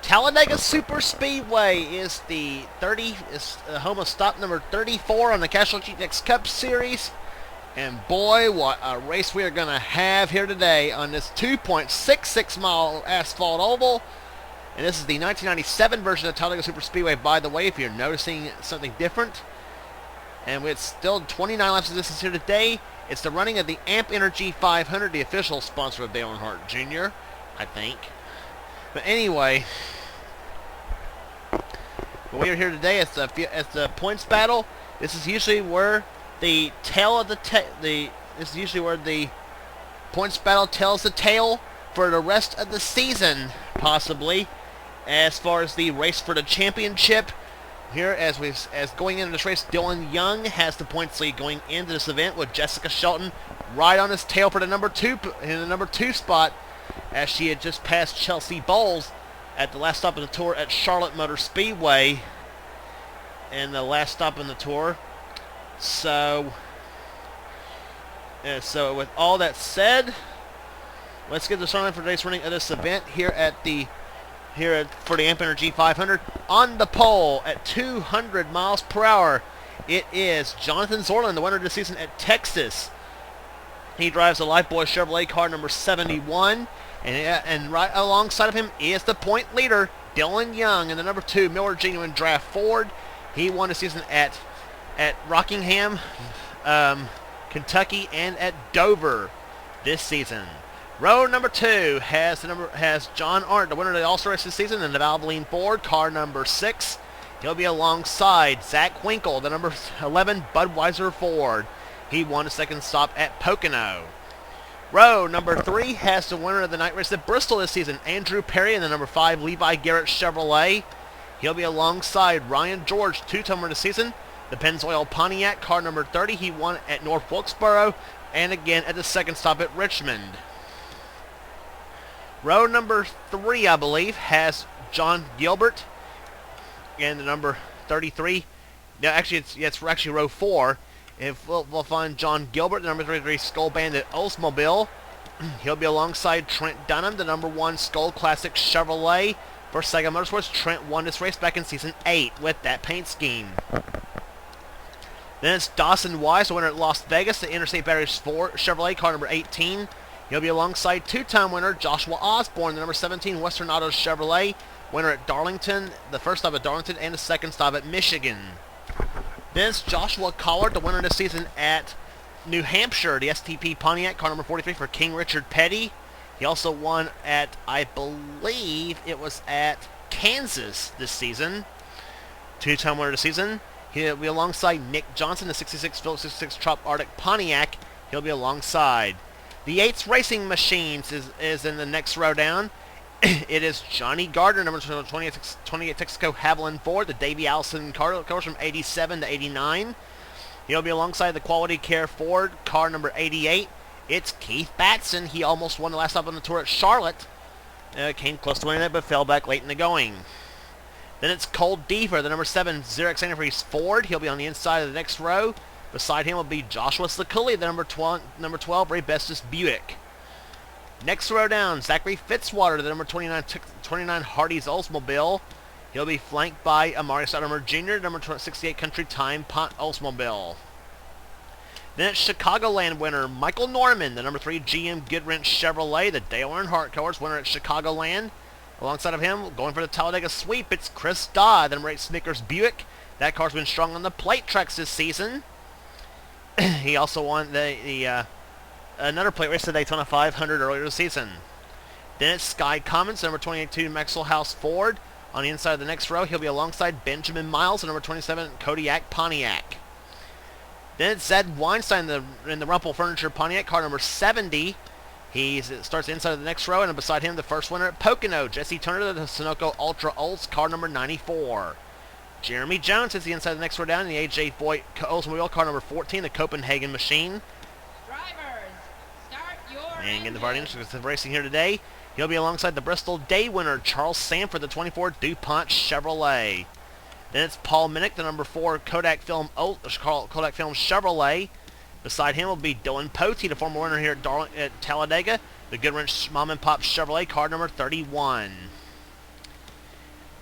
Talladega Superspeedway is the home of stop number 34 on the Castrol GTX Cup Series. And boy, what a race we are going to have here today on this 2.66 mile asphalt oval. And this is the 1997 version of Talladega Superspeedway, by the way, if you're noticing something different. And it's still 29 laps of distance here today. It's the running of the Amp Energy 500, the official sponsor of Dale Earnhardt Jr., I think. But anyway, we are here today as the points battle. This is usually where the tail of this is usually where the points battle tells the tale for the rest of the season, possibly. As far as the race for the championship, here as going into this race, Dylan Young has the points lead going into this event with Jessica Shelton right on his tail for the number two spot, as she had just passed Chelsea Bowles at the last stop of the tour at Charlotte Motor Speedway, and the last stop in the tour. So with all that said, let's get this on for today's running of this event for the Amp Energy 500. On the pole at 200 miles per hour, it is Jonathan Zorlin, the winner of the season at Texas. He drives a Lifebuoy Chevrolet car number 71, and right alongside of him is the point leader, Dylan Young, in the number 2 Miller Genuine Draft Ford. He won the season at Rockingham, Kentucky, and at Dover this season. Row number 2 has John Arndt, the winner of the All-Star race this season, in the Valvoline Ford, car number 6. He'll be alongside Zach Winkle, the number 11 Budweiser Ford. He won a second stop at Pocono. Row number 3 has the winner of the night race at Bristol this season, Andrew Perry, in the number 5 Levi Garrett Chevrolet. He'll be alongside Ryan George, two-time winner this season, the Pennzoil Pontiac, car number 30. He won at North Wilkesboro and again at the second stop at Richmond. Row number 3, I believe, has John Gilbert in the number 33. No, actually, it's actually row 4. We'll find John Gilbert, the number 33 Skull Bandit Oldsmobile. He'll be alongside Trent Dunham, the number 1 Skull Classic Chevrolet. For Sega Motorsports, Trent won this race back in Season 8 with that paint scheme. Then it's Dawson Wise, the winner at Las Vegas, the Interstate Batteries Chevrolet, car number 18. He'll be alongside two-time winner Joshua Osborne, the number 17 Western Autos Chevrolet, winner at Darlington, the first stop at Darlington, and the second stop at Michigan. Then it's Joshua Collard, the winner this season at New Hampshire, the STP Pontiac, car number 43 for King Richard Petty. He also won at, I believe it was at Kansas this season. Two-time winner this season. He'll be alongside Nick Johnson, the 66 Phillips 66 Trop Arctic Pontiac. He'll be alongside. The Yates Racing Machines is in the next row down. It is Johnny Gardner, number 28 Texaco Haviland Ford, the Davey Allison car from 87 to 89. He'll be alongside the Quality Care Ford, car number 88. It's Keith Batson. He almost won the last stop on the tour at Charlotte. Came close to winning it, but fell back late in the going. Then it's Cole Deaver, the number 7 Xerox Antifreeze Ford. He'll be on the inside of the next row. Beside him will be Joshua Sliculi, the number 12 Ray Bestis Buick. Next row down, Zachary Fitzwater, the number 29 Hardee's Oldsmobile. He'll be flanked by Amari Stoudemire Jr., number 68 Country Time Pont Oldsmobile. Then it's Chicagoland winner Michael Norman, the number 3 GM Goodwrench Chevrolet, the Dale Earnhardt Cars winner at Chicagoland. Alongside of him, going for the Talladega sweep, it's Chris Dodd, the number 8 Snickers Buick. That car's been strong on the plate tracks this season. He also won another plate race, the Daytona 500, earlier this season. Then it's Sky Commons, number 22 Maxwell House Ford. On the inside of the next row, he'll be alongside Benjamin Miles, the number 27 Kodiak Pontiac. Then it's Zed Weinstein in the Rumpel Furniture Pontiac, car number 70. He starts inside of the next row, and beside him, the first winner at Pocono, Jesse Turner, the Sunoco Ultra Olds, car number 94. Jeremy Jones is the inside of the next row down in the A.J. Voigt Oldsmobile, car number 14, the Copenhagen Machine. Drivers, start your And getting the party of racing here today, he'll be alongside the Bristol Day winner, Charles Sanford, the 24 DuPont Chevrolet. Then it's Paul Minnick, the number 4 Kodak Film Chevrolet. Beside him will be Dylan Potey, the former winner here at Talladega, the Goodwrench Mom and Pop Chevrolet, car number 31.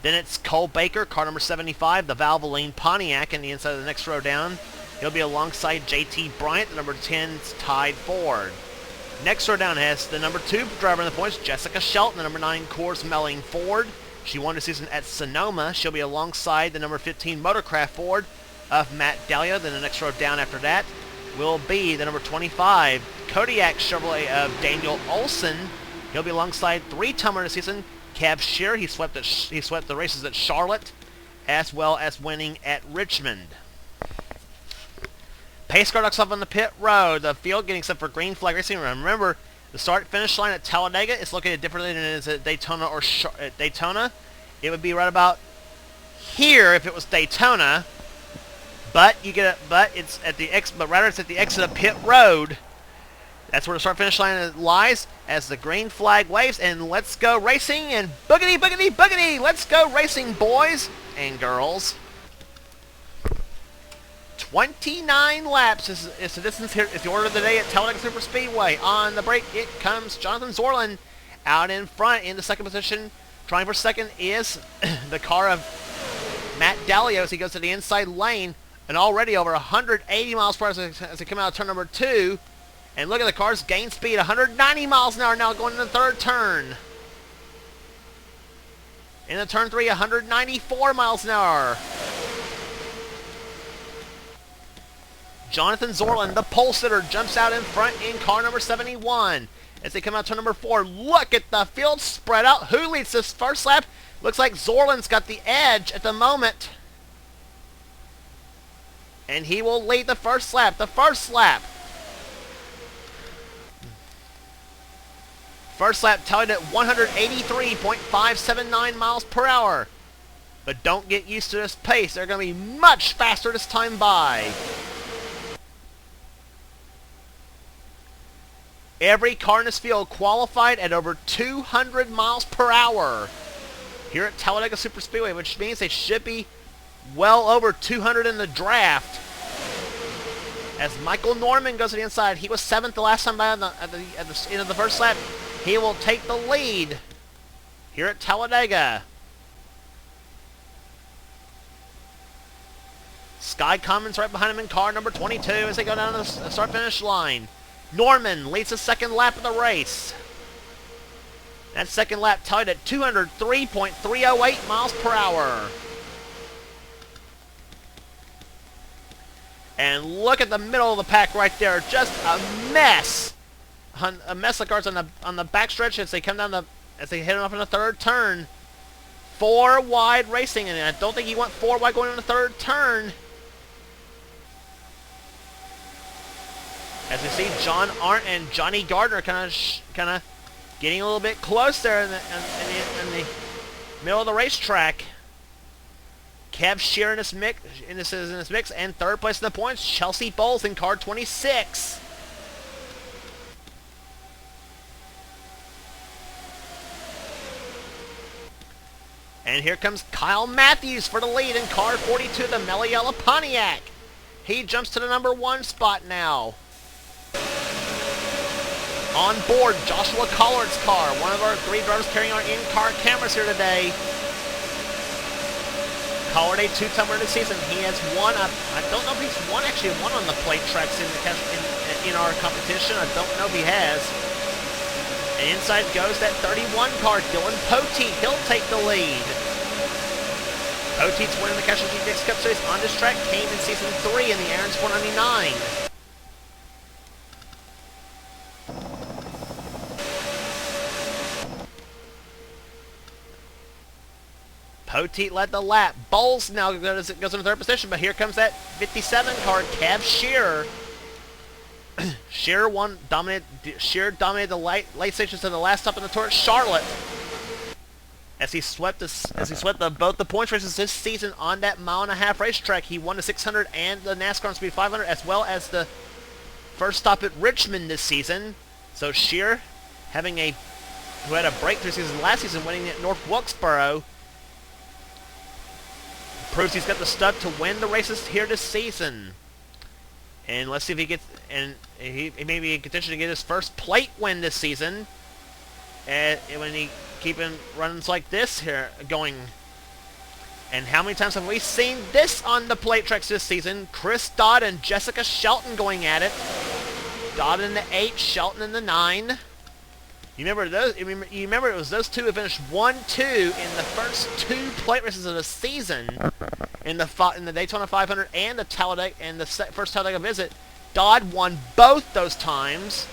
Then it's Cole Baker, car number 75, the Valvoline Pontiac, in the inside of the next row down. He'll be alongside JT Bryant, the number 10's Tide Ford. Next row down has the number 2 driver in the points, Jessica Shelton, the number 9 Coors Melling Ford. She won the season at Sonoma. She'll be alongside the number 15 Motorcraft Ford of Matt Dahlia. Then the next row down after that will be the number 25 Kodiak Chevrolet of Daniel Olson. He'll be alongside 3-timer in the season, Cab Shearer. He swept the races at Charlotte, as well as winning at Richmond. Pace car ducks off on the pit road. The field getting set for green flag racing. Remember, the start-finish line at Talladega is located differently than it is at Daytona or at Daytona. It would be right about here if it was Daytona, but it's at the exit of pit road. That's where the start-finish line lies as the green flag waves, and let's go racing, and boogity, boogity, boogity! Let's go racing, boys and girls. 29 laps is the distance here. It's the order of the day at Talladega Superspeedway. On the break, it comes Jonathan Zorlin out in front in the second position. Trying for second is the car of Matt Dahlia as he goes to the inside lane, and already over 180 miles per hour as they come out of turn number 2. And look at the cars gain speed, 190 miles an hour now going into the third turn. In the turn 3, 194 miles an hour. Jonathan Zorlin, the pole sitter, jumps out in front in car number 71. As they come out turn number 4, look at the field spread out. Who leads this first lap? Looks like Zorlin's got the edge at the moment. And he will lead the first lap. First lap tallied at 183.579 miles per hour. But don't get used to this pace. They're going to be much faster this time by. Every car in this field qualified at over 200 miles per hour here at Talladega Superspeedway, which means they should be well over 200 in the draft. As Michael Norman goes to the inside, he was 7th the last time by at the end of the first lap. He will take the lead here at Talladega. Sky Commons right behind him in car number 22 as they go down the start-finish line. Norman leads the second lap of the race. That second lap tied at 203.308 miles per hour. And look at the middle of the pack right there. Just a mess. A mess of cars on the backstretch as they come down as they head off in the third turn. 4 wide racing, and I don't think you want 4 wide going in the third turn. As we see John Arndt and Johnny Gardner kind of getting a little bit close there in the middle of the racetrack. Cab Shearer in this mix, and third place in the points, Chelsea Bowles in car 26. And here comes Kyle Matthews for the lead in car 42, the Meliella Pontiac. He jumps to the number 1 spot now. On board, Joshua Collard's car, one of our 3 drivers carrying our in-car cameras here today. Collard, a 2-timer this season. He has won, I don't know if he's won on the plate tracks in our competition. I don't know if he has. And inside goes that 31 car, Dylan Poteet. He'll take the lead. Poteet's winning the Castrol GTX Cup Series on this track came in Season 3 in the Aaron's 499. Poteet led the lap. Bowles now goes in third position, but here comes that 57 car, Cab Shearer. Shearer dominated the late stations in the last stop in the tour at Charlotte. As he swept both the points races this season on that 1.5-mile racetrack. He won the 600 and the NASCAR Speed 500, as well as the first stop at Richmond this season. So Shearer, who had a breakthrough season last season, winning at North Wilkesboro, proves he's got the stud to win the races here this season. And let's see if he gets, and he may be in contention to get his first plate win this season. And when he keep him runs like this here going And how many times have we seen this on the plate tracks this season? Chris Dodd and Jessica Shelton going at it. Dodd in the 8, Shelton in the 9. You remember those? You remember it was those two who finished 1-2 in the first 2 plate races of the season, in the Daytona 500 and the Talladega and the first Talladega visit. Dodd won both those times.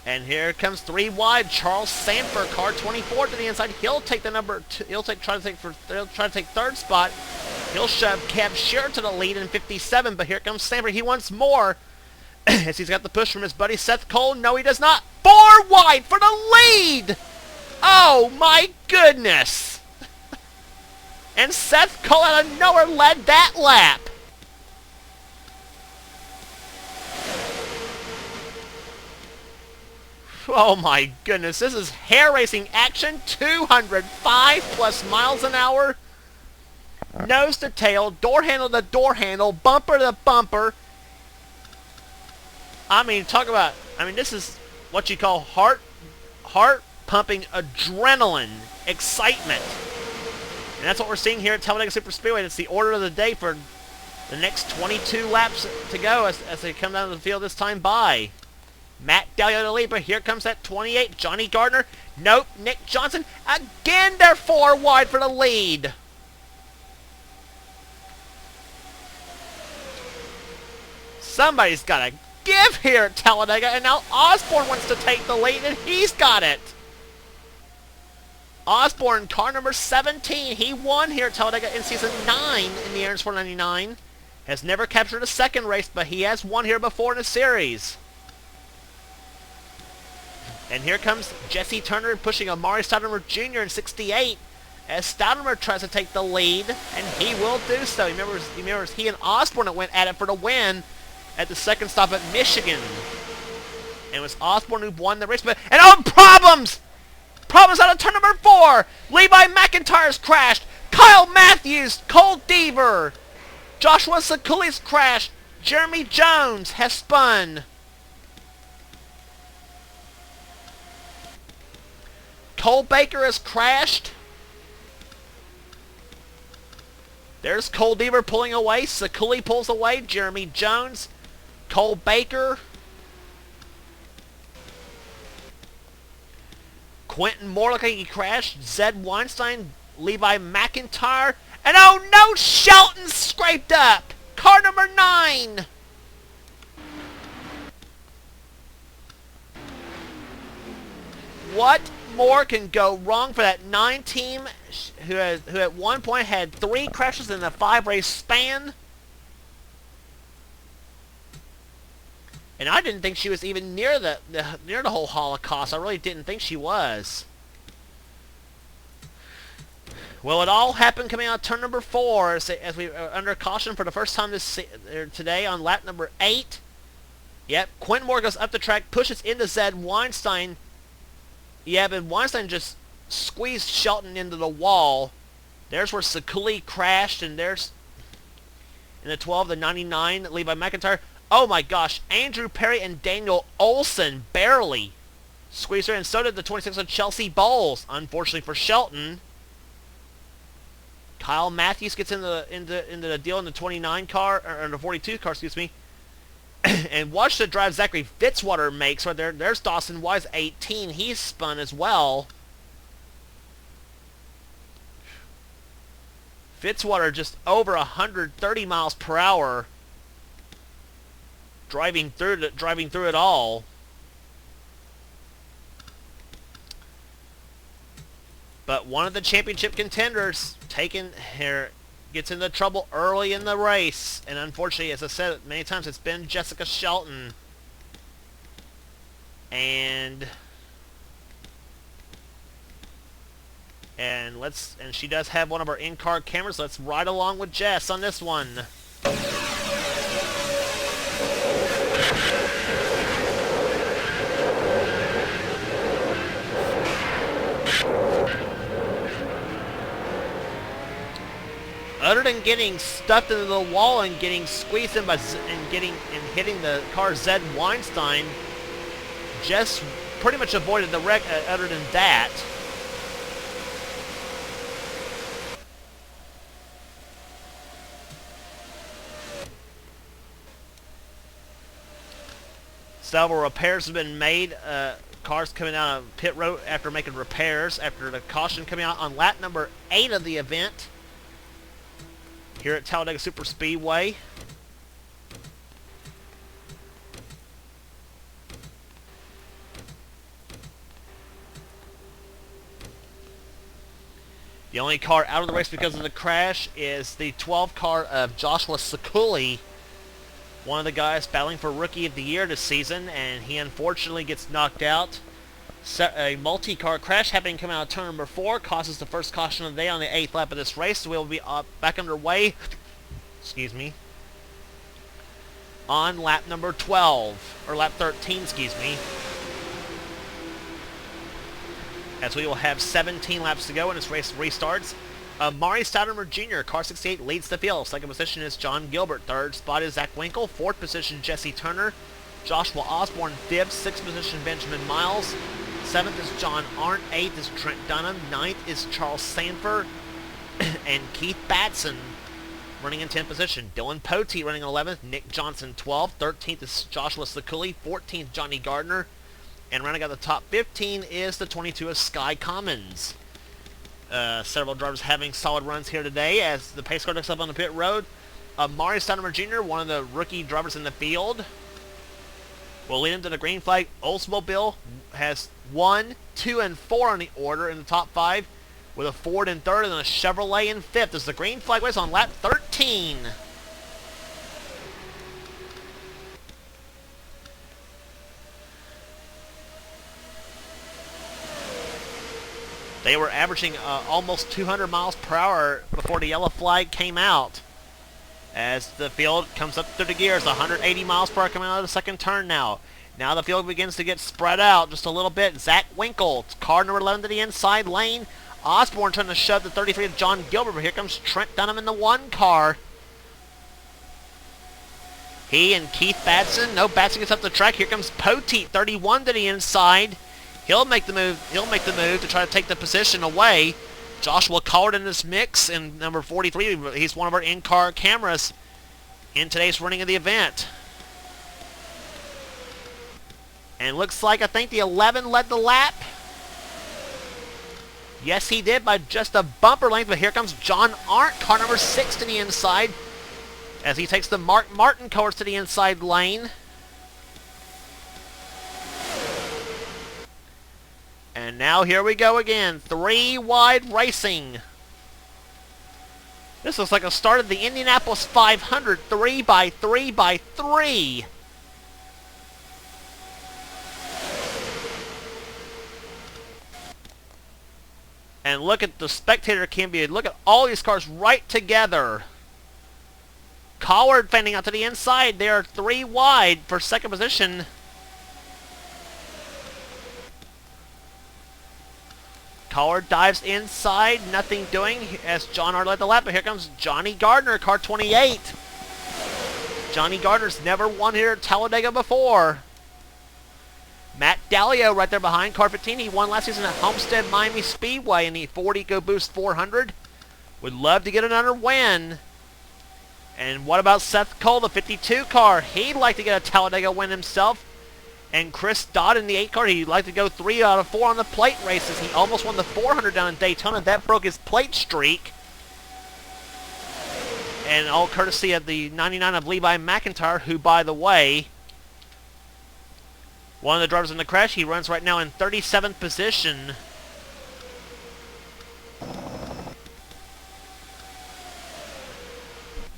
And here comes 3 wide. Charles Sanford, car 24 to the inside. He'll take the number 2. He'll try to take 3rd spot. He'll shove Cab Shearer to the lead in 57. But here comes Sanford. He wants more. As he's got the push from his buddy Seth Cole. No, he does not. 4 wide for the lead. Oh my goodness. And Seth Cole out of nowhere led that lap. Oh my goodness, this is hair racing action. 205 plus miles an hour. Nose to tail, door handle to door handle, bumper to bumper. I mean, this is what you call heart pumping adrenaline, excitement. And that's what we're seeing here at Talladega Superspeedway. It's the order of the day for the next 22 laps to go as they come down to the field this time by. Matt Daly to lead, but here comes that 28, Johnny Gardner. Nope, Nick Johnson. Again, they're 4 wide for the lead. Somebody's got to give here at Talladega, and now Osborne wants to take the lead, and he's got it. Osborne, car number 17. He won here at Talladega in Season 9 in the Aaron's 499. Has never captured a second race, but he has won here before in a series. And here comes Jesse Turner pushing Amari Stoudemire Jr. in 68 as Stoudemire tries to take the lead, and he will do so. You remember he and Osborne that went at it for the win at the second stop at Michigan. And it was Osborne who won the race. And problems! Problems out of turn number 4! Levi McIntyre's crashed. Kyle Matthews, Cole Deaver, Joshua Sakuli's crashed. Jeremy Jones has spun. Cole Baker has crashed. There's Cole Deaver pulling away. Sakuli pulls away. Jeremy Jones. Cole Baker. Quentin Morley, he crashed. Zed Weinstein. Levi McIntyre. And oh no, Shelton scraped up. Car number 9. What more can go wrong for that 9 team who at one point had 3 crashes in a 5-race span? And I didn't think she was even near the whole Holocaust. I really didn't think she was. Well, it all happened coming out of turn number 4 as we are under caution for the first time today on lap number 8. Yep, Quentin Moore goes up the track, pushes into Zed Weinstein. Yeah, but Weinstein just squeezed Shelton into the wall. There's where Sakuli crashed, and there's in the 12, the 99, Levi McIntyre. Oh my gosh, Andrew Perry and Daniel Olson barely squeezed her, and so did the 26 of Chelsea Bowles, unfortunately for Shelton. Kyle Matthews gets into the deal in the 29 car, or in the 42 car, excuse me. And watch the drive Zachary Fitzwater makes right there. There's Dawson Wise, 18. He's spun as well. Fitzwater just over 130 miles per hour driving through it all. But one of the championship contenders gets into trouble early in the race, and unfortunately, as I said many times, it's been Jessica Shelton. And she does have one of our in-car cameras. Let's ride along with Jess on this one. Other than getting stuffed into the wall and getting squeezed in hitting the car Zed Weinstein, Jess pretty much avoided the wreck. Other than that, Several repairs have been made. Cars coming out of pit road after making repairs after the caution coming out on lap number 8 of the event here at Talladega Superspeedway. The only car out of the race because of the crash is the 12 car of Joshua Sekuli, one of the guys battling for Rookie of the Year this season, and he unfortunately gets knocked out. A multi-car crash happening coming out of turn number 4 causes the first caution of the day on the 8th lap of this race. So we'll be back underway, excuse me, on lap number 12, or lap 13, excuse me, as we will have 17 laps to go when this race restarts. Mari Stoudemer Jr., car 68, leads the field. Second position is John Gilbert. Third spot is Zach Winkle. Fourth position, Jesse Turner. Joshua Osborne, fifth. Sixth position, Benjamin Miles. Seventh is John Arndt. Eighth is Trent Dunham. Ninth is Charles Sanford. And Keith Batson running in 10th position. Dylan Poteet running in 11th. Nick Johnson, 12th. 13th is Joshua Sekuli. 14th, Johnny Gardner. And rounding out the top 15 is the 22 of Sky Commons. Several drivers having solid runs here today as the pace car looks up on the pit road. Mari Stoudemer Jr., one of the rookie drivers in the field, will lead into the green flag. Oldsmobile has 1, 2, and 4 on the order in the top 5, with a Ford in 3rd and a Chevrolet in 5th as the green flag waits on lap 13. They were averaging almost 200 miles per hour before the yellow flag came out. As the field comes up through the gears, 180 miles per hour coming out of the second turn now. Now the field begins to get spread out just a little bit. Zach Winkle, car number 11 to the inside lane. Osborne trying to shove the 33 of John Gilbert, but here comes Trent Dunham in the 1 car. He and Keith Batson. No, Batson gets up the track. Here comes Poteet, 31 to the inside. He'll make the move. He'll make the move to try to take the position away. Joshua Collard in this mix, and number 43. He's one of our in-car cameras in today's running of the event. And looks like I think the 11 led the lap. Yes, he did by just a bumper length. But here comes John Arndt, car number 6 to the inside, as he takes the Mark Martin cars to the inside lane. And now here we go again. 3 wide racing. This looks like a start of the Indianapolis 500. 3 by 3 by 3. And look at the spectator cam view. Look at all these cars right together. Collard fending out to the inside. They are 3 wide for second position. Collard dives inside, nothing doing as John Arndt led the lap, but here comes Johnny Gardner, car 28. Johnny Gardner's never won here at Talladega before. Matt Dallio right there behind, car 15. He won last season at Homestead Miami Speedway in the Ford EcoBoost 400. Would love to get another win. And what about Seth Cole, the 52 car? He'd like to get a Talladega win himself. And Chris Dodd in the 8 car, he'd like to go 3 out of 4 on the plate races. He almost won the 400 down in Daytona. That broke his plate streak. And all courtesy of the 99 of Levi McIntyre, who, by the way, one of the drivers in the crash. He runs right now in 37th position.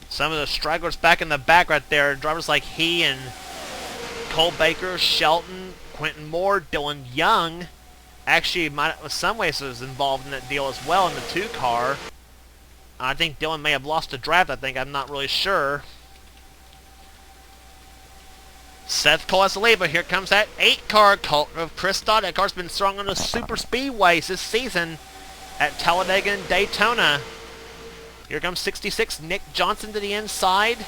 Some of the stragglers back in the back right there. Drivers like he and Cole Baker, Shelton, Quentin Moore, Dylan Young. Actually, in some ways was involved in that deal as well in the 2 car. I think Dylan may have lost a draft, I'm not really sure. Seth Cole has the lead, but here comes that 8 car of Chris Dodd. That car's been strong on the super speedways this season at Talladega and Daytona. Here comes 66, Nick Johnson to the inside.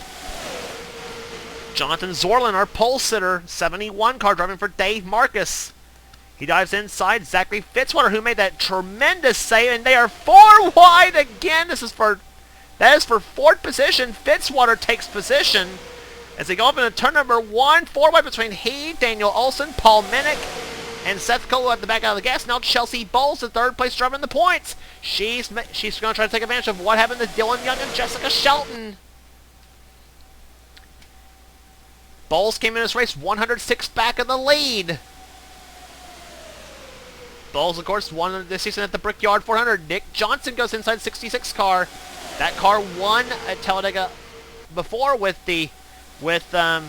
Jonathan Zorlin, our pole sitter, 71 car driving for Dave Marcus. He dives inside. Zachary Fitzwater, who made that tremendous save, and they are 4 wide again. That is for 4th position. Fitzwater takes position. As they go up into turn number 1, four-way between he, Daniel Olson, Paul Minnick, and Seth Cole at the back out of the gas. Now Chelsea Bowles, the third place driver in the points. She's going to try to take advantage of what happened to Dylan Young and Jessica Shelton. Bowles came in this race 106 back of the lead. Bowles, of course, won this season at the Brickyard 400. Nick Johnson goes inside 66 car. That car won at Talladega before with Zach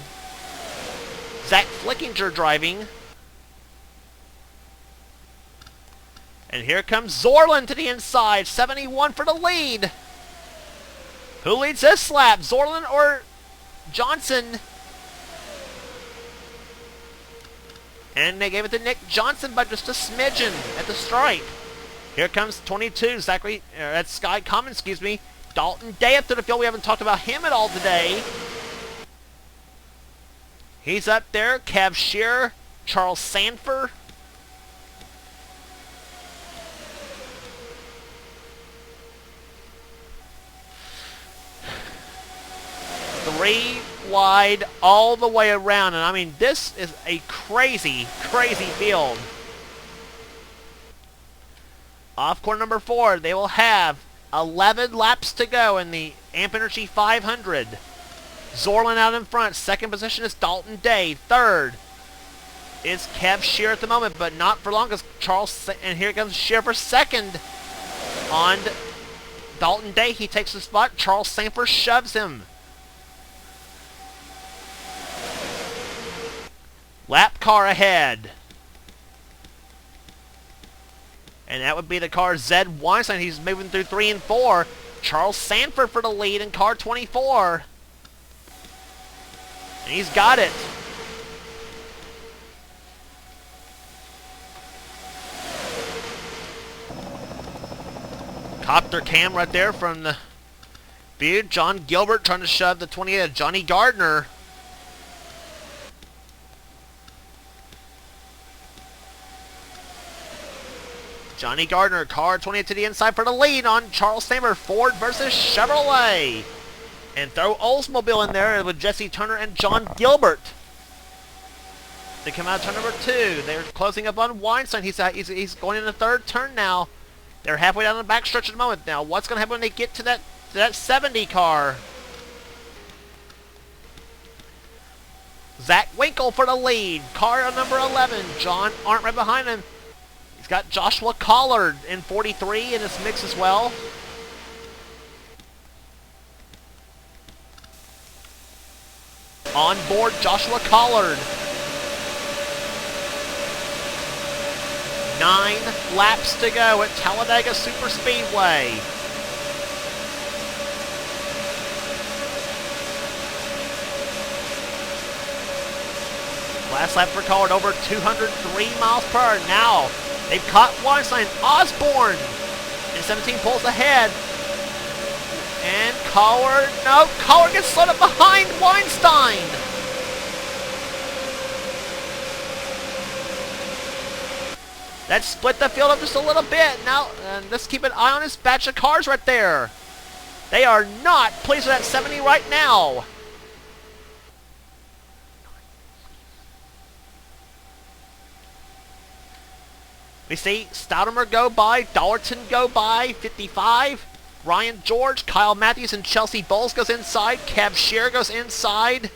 Flickinger driving. And here comes Zorlin to the inside. 71 for the lead. Who leads this lap? Zorlin or Johnson? And they gave it to Nick Johnson by just a smidgen at the stripe. Here comes 22, that's Sky Common, excuse me. Dalton Day up to the field. We haven't talked about him at all today. He's up there. Kev Shearer, Charles Sanford. Three wide all the way around, and I mean, this is a crazy, crazy field. Off corner number 4, they will have 11 laps to go in the Amp Energy 500. Zorlin out in front. Second position is Dalton Day. Third is Kev Shearer at the moment, but not for long, because and here comes Shearer for second on Dalton Day. He takes the spot. Charles Sanford shoves him. Lap car ahead. And that would be the car Zed Weinstein. He's moving through 3 and 4. Charles Sanford for the lead in car 24. And he's got it. Copter cam right there from the view. John Gilbert trying to shove the 28 of Johnny Gardner. Johnny Gardner, car 28 to the inside for the lead on Charles Sanford. Ford versus Chevrolet. And throw Oldsmobile in there with Jesse Turner and John Gilbert. They come out of turn number 2. They're closing up on Weinstein. He's going in the third turn now. They're halfway down the back stretch at the moment. Now, what's going to happen when they get to that 70 car? Zach Winkle for the lead. Car number 11. John Arndt right behind him. He's got Joshua Collard in 43 in this mix as well. On board, Joshua Collard. 9 laps to go at Talladega Superspeedway. Last lap for Collard, over 203 miles per hour. Now, they've caught Weinstein. Osborne in 17 pulls ahead. And Collard, no, Collard gets slid up behind Weinstein. That split the field up just a little bit. Now, let's keep an eye on this batch of cars right there. They are not pleased with that 70 right now. We see Stoudemer go by, Dollerton go by, 55. Ryan George, Kyle Matthews, and Chelsea Bowles goes inside. Kev Shearer goes inside.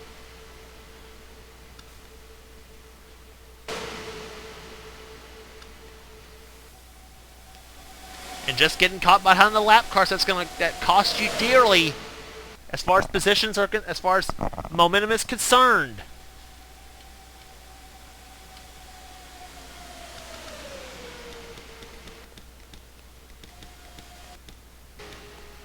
And just getting caught behind the lap cars, that cost you dearly as far as positions are, as far as momentum is concerned.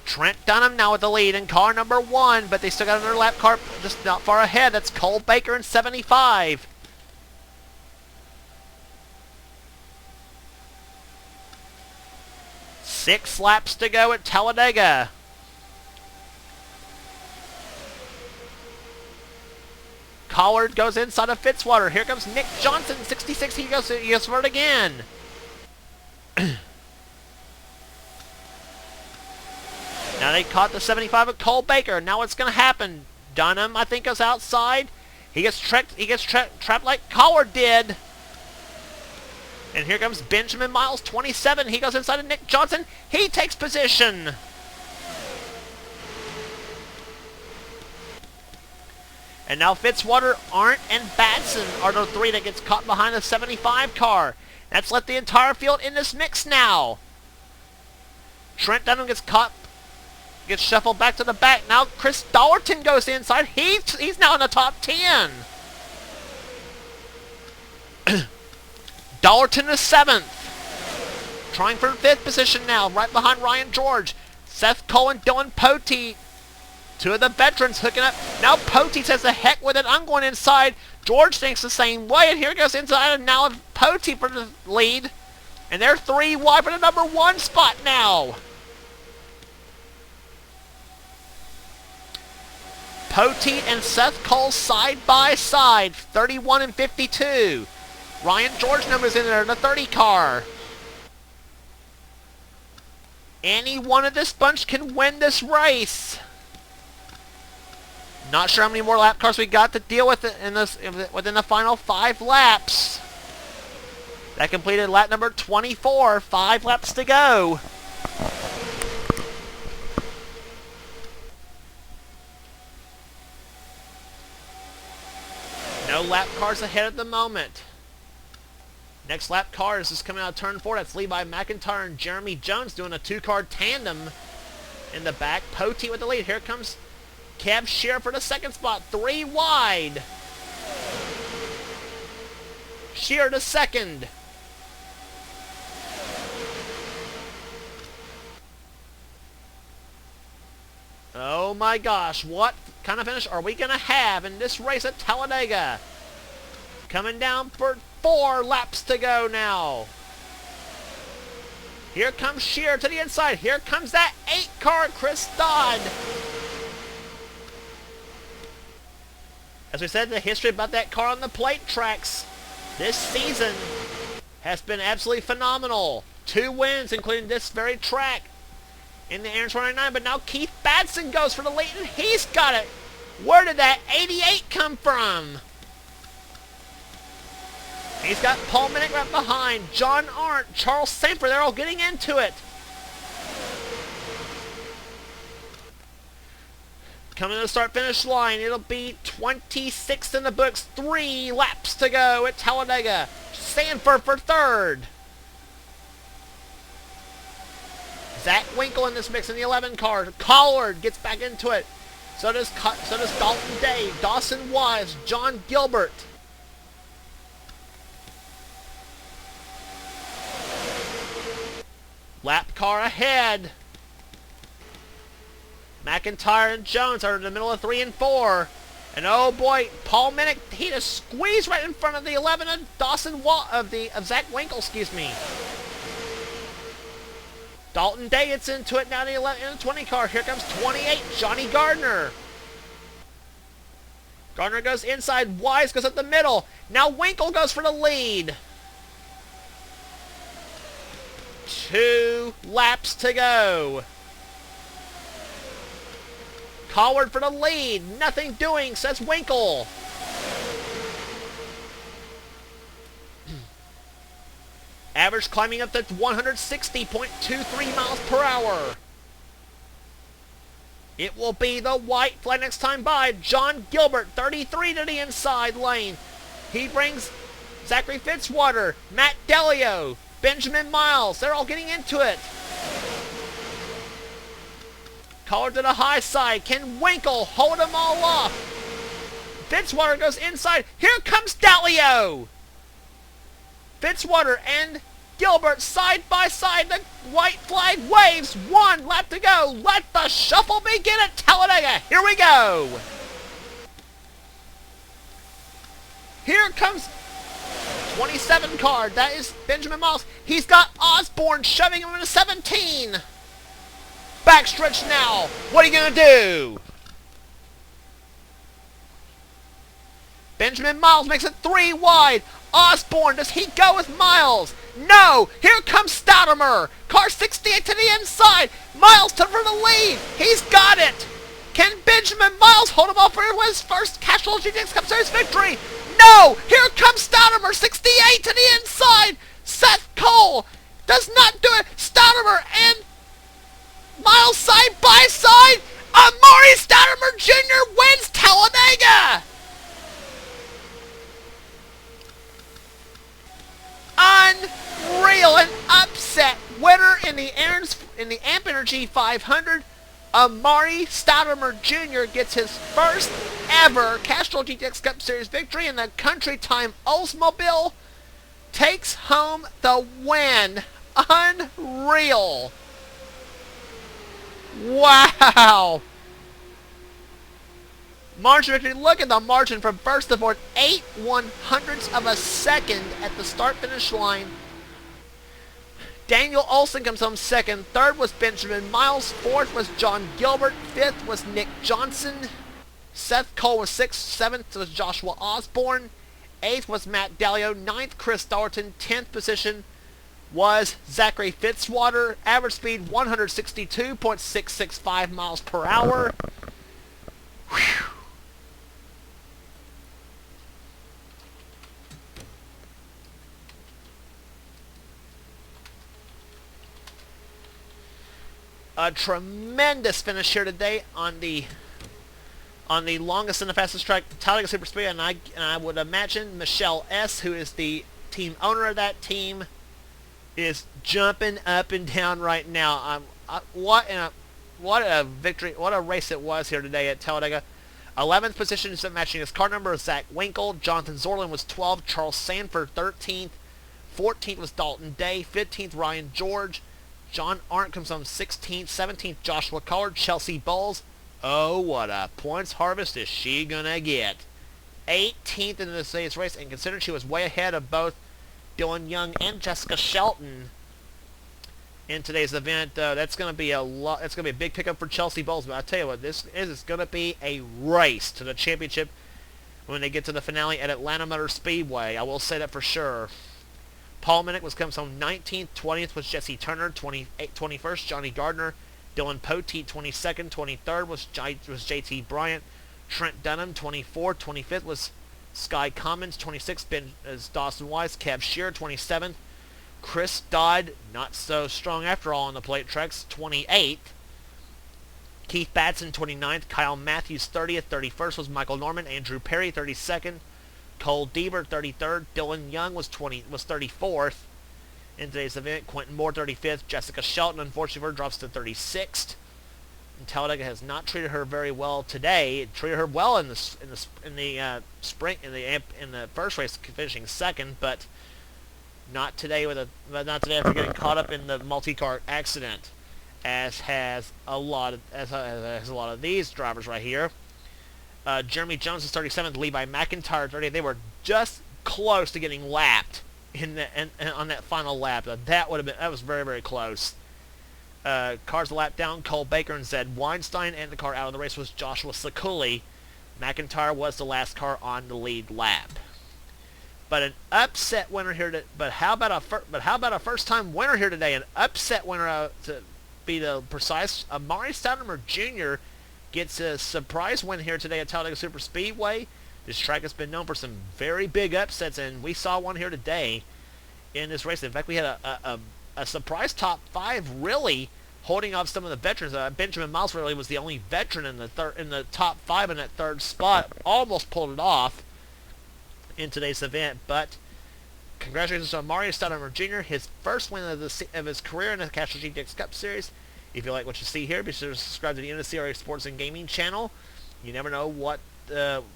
Trent Dunham now with the lead in car number 1, but they still got another lap car just not far ahead. That's Cole Baker in 75. Six laps to go at Talladega. Collard goes inside of Fitzwater. Here comes Nick Johnson, 66. He goes for it again. Now they caught the 75 of Cole Baker. Now what's going to happen? Dunham, I think, goes outside. He gets trapped like Collard did. And here comes Benjamin Miles, 27. He goes inside of Nick Johnson. He takes position. And now Fitzwater, Arndt, and Batson are the three that gets caught behind the 75 car. That's let the entire field in this mix now. Trent Dunham gets caught, gets shuffled back to the back. Now Chris Dollerton goes inside. He's now in the top 10. Dollerton is 7th. Trying for 5th position now, right behind Ryan George. Seth Cole and Dylan Pote. Two of the veterans hooking up. Now Pote says, the heck with it, I'm going inside. George thinks the same way, and here goes inside, and now Pote for the lead. And they're 3 wide for the number 1 spot now. Pote and Seth Cole side by side, 31 and 52. Ryan George numbers in there in the 30 car. Any one of this bunch can win this race. Not sure how many more lap cars we got to deal with within the final 5 laps. That completed lap number 24. 5 laps to go. No lap cars ahead at the moment. Next lap car is just coming out of turn 4. That's Levi McIntyre and Jeremy Jones doing a 2-car tandem in the back. Pote with the lead. Here comes Kev Shear for the 2nd spot. 3 wide. Shear to 2nd. Oh my gosh, what kind of finish are we going to have in this race at Talladega? Coming down for 4 laps to go now. Here comes Shear to the inside. Here comes that 8 car, Chris Dodd. As we said, the history about that car on the plate tracks this season has been absolutely phenomenal. 2 wins, including this very track in the Aaron 29. But now Keith Batson goes for the lead, and he's got it. Where did that 88 come from? He's got Paul Minnick right behind. John Arndt, Charles Samper, they're all getting into it. Coming to the start-finish line, it'll be 26th in the books. 3 laps to go at Talladega. Sanford for 3rd. Zach Winkle in this mix in the 11 car. Collard gets back into it. So does Dalton Day, Dawson Wise, John Gilbert. Lap car ahead. McIntyre and Jones are in the middle of 3 and 4. And oh boy, Paul Minnick, he just squeezed right in front of the 11 and of Zach Winkle, excuse me. Dalton Day gets into it now in the 11 and 20 car. Here comes 28, Johnny Gardner. Gardner goes inside, Wise goes up the middle. Now Winkle goes for the lead. 2 laps to go. Collard for the lead. Nothing doing, says Winkle. Average climbing up to 160.23 miles per hour. It will be the white flag next time by. John Gilbert, 33 to the inside lane. He brings Zachary Fitzwater, Matt Delio, Benjamin Miles. They're all getting into it. Collard to the high side. Can Winkle hold them all off? Fitzwater goes inside. Here comes Delio. Fitzwater and Gilbert side by side. The white flag waves. 1 lap to go. Let the shuffle begin at Talladega. Here we go. Here comes 27 car. That is Benjamin Miles. He's got Osborne shoving him into 17. Backstretch now. What are you going to do? Benjamin Miles makes it 3 wide. Osborne, does he go with Miles? No! Here comes Stoudemire. Car 68 to the inside. Miles for the lead. He's got it. Can Benjamin Miles hold him off for his first Castrol GTX Cup Series victory? No! Here comes Stoudemer, 68 to the inside! Seth Cole does not do it! Stoudemer and Miles side by side! Amari Stoudemer Jr. wins Talladega! Unreal! An upset winner in the Amp Energy 500. Amari Stoudemer Jr. gets his first ever Castrol GTX Cup Series victory in the Country Time Oldsmobile. Takes home the win. Unreal. Wow. Margin victory. Look at the margin from first to fourth. 8/100ths of a second at the start-finish line. Daniel Olson comes home second. Third was Benjamin Miles. Fourth was John Gilbert. Fifth was Nick Johnson. Seth Cole was sixth. Seventh was Joshua Osborne. Eighth was Matt Dallio. Ninth, Chris Dalton. 10th position was Zachary Fitzwater. Average speed 162.665 miles per hour. Whew. A tremendous finish here today on the longest and the fastest track, Talladega Superspeedway, and I would imagine Michelle S., who is the team owner of that team, is jumping up and down right now. What a victory! What a race it was here today at Talladega. 11th position is matching his car number is Zach Winkle. Jonathan Zorlin was 12th. Charles Sanford 13th. 14th was Dalton Day. 15th Ryan George. John Arndt comes on 16th. 17th Joshua Collard. Chelsea Bowles. Oh, what a points harvest is she gonna get? 18th in today's race, and considering she was way ahead of both Dylan Young and Jessica Shelton in today's event, that's gonna be a lot. That's gonna be a big pickup for Chelsea Bowles. But I tell you what, this is gonna be a race to the championship when they get to the finale at Atlanta Motor Speedway. I will say that for sure. Paul Minnick comes home 19th. 20th was Jesse Turner. 21st Johnny Gardner. Dylan Poteet 22nd. 23rd was JT Bryant. Trent Dunham 24th. 25th was Sky Commons. 26th is Dawson Wise. Kev Shearer 27th. Chris Dodd, not so strong after all on the plate tracks, 28th. Keith Batson 29th. Kyle Matthews 30th. 31st was Michael Norman. Andrew Perry 32nd. Cole Deaver 33rd. Dylan Young was 34th in today's event. Quentin Moore 35th. Jessica Shelton, unfortunately, drops to 36th. And Talladega has not treated her very well today. It treated her well in the spring in the first race, finishing second, but not today after getting caught up in the multi-car accident, as has a lot of these drivers right here. Jeremy Jones is 37th. Levi McIntyre 30th. They were just close to getting lapped on that final lap. That was very, very close. Cars a lap down. Cole Baker and Zed Weinstein, and the car out of the race was Joshua Sakuli. McIntyre was the last car on the lead lap. But an upset winner here. But how about a first-time winner here today? An upset winner, to be the precise. Amari Stoudemer Jr. gets a surprise win here today at Talladega Superspeedway. This track has been known for some very big upsets, and we saw one here today in this race. In fact, we had a surprise top five, really holding off some of the veterans. Benjamin Miles really was the only veteran in the top five in that third spot. Almost pulled it off in today's event, but congratulations to Amari Stoudemer Jr., his first win of his career in the Castrol GTX Cup Series. If you like what you see here, be sure to subscribe to the NNSCRA Sports and Gaming channel. You never know what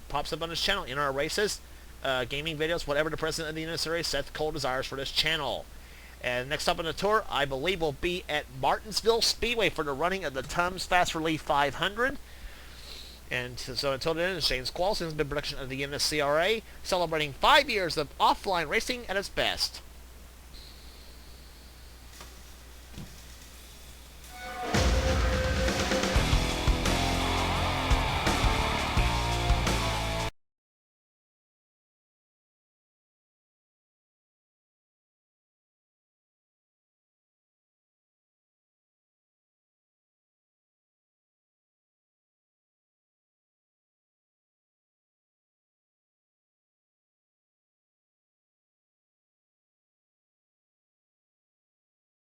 pops up on this channel in our races, gaming videos, whatever the president of the NNSCRA, Seth Cole, desires for this channel. And next up on the tour, I believe, will be at Martinsville Speedway for the running of the Tums Fast Relief 500. And so until then, Shane's Qualls has been production of the NNSCRA, celebrating 5 years of offline racing at its best.